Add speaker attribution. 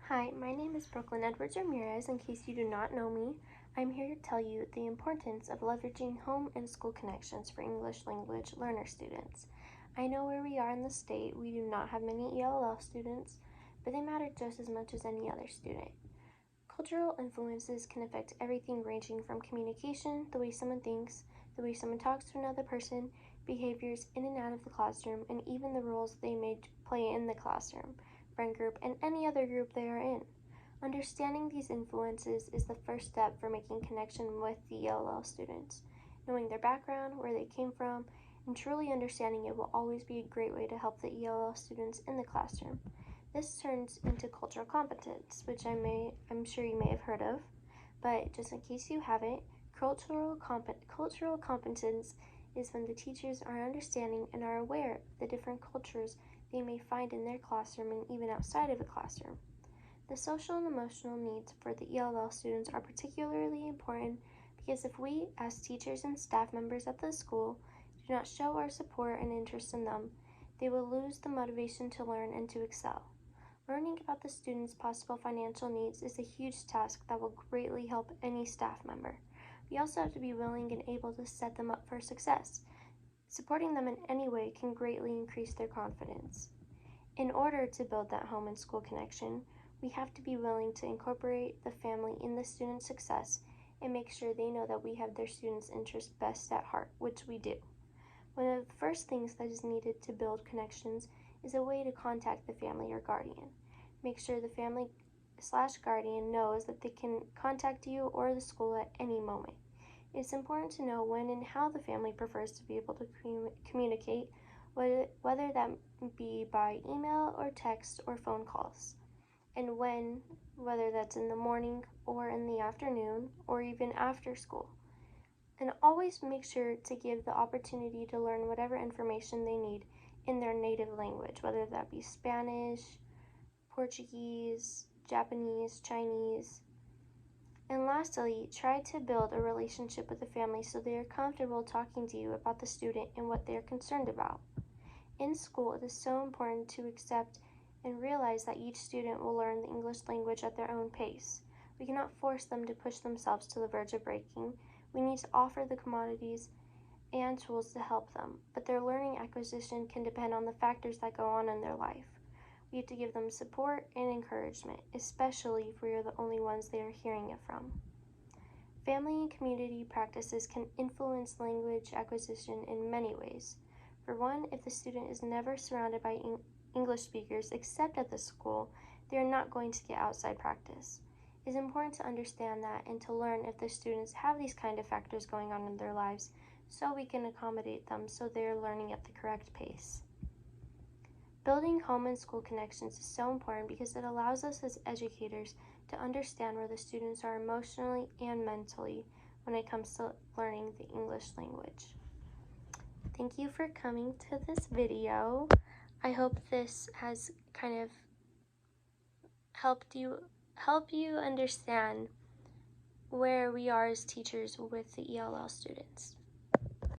Speaker 1: Hi, my name is Brooklyn Edwards Ramirez. In case you do not know me, I'm here to tell you the importance of leveraging home and school connections for English language learner students. I know where we are in the state, we do not have many ELL students, but they matter just as much as any other student. Cultural influences can affect everything ranging from communication, the way someone thinks, the way someone talks to another person, behaviors in and out of the classroom, and even the roles they may play in the classroom, friend group, and any other group they are in. Understanding these influences is the first step for making connection with the ELL students. Knowing their background, where they came from, and truly understanding it will always be a great way to help the ELL students in the classroom. This turns into cultural competence, which I'm sure you may have heard of, but just in case you haven't, cultural competence is when the teachers are understanding and are aware of the different cultures they may find in their classroom and even outside of the classroom. The social and emotional needs for the ELL students are particularly important because if we, as teachers and staff members at the school, do not show our support and interest in them, they will lose the motivation to learn and to excel. Learning about the students' possible financial needs is a huge task that will greatly help any staff member. We also have to be willing and able to set them up for success. Supporting them in any way can greatly increase their confidence. In order to build that home and school connection, we have to be willing to incorporate the family in the student's success and make sure they know that we have their students' interests best at heart, which we do. One of the first things that is needed to build connections is a way to contact the family or guardian. Make sure the family/guardian knows that they can contact you or the school at any moment. It's important to know when and how the family prefers to be able to communicate, whether that be by email or text or phone calls, and when, whether that's in the morning or in the afternoon or even after school. And always make sure to give the opportunity to learn whatever information they need in their native language, whether that be Spanish, Portuguese, Japanese, Chinese. And lastly, try to build a relationship with the family so they are comfortable talking to you about the student and what they are concerned about. In school, it is so important to accept and realize that each student will learn the English language at their own pace. We cannot force them to push themselves to the verge of breaking. We need to offer the commodities and tools to help them, but their learning acquisition can depend on the factors that go on in their life. We have to give them support and encouragement, especially if we are the only ones they are hearing it from. Family and community practices can influence language acquisition in many ways. For one, if the student is never surrounded by English speakers except at the school, they are not going to get outside practice. It is important to understand that and to learn if the students have these kind of factors going on in their lives so we can accommodate them so they are learning at the correct pace. Building home and school connections is so important because it allows us as educators to understand where the students are emotionally and mentally when it comes to learning the English language. Thank you for coming to this video. I hope this has kind of help you understand where we are as teachers with the ELL students.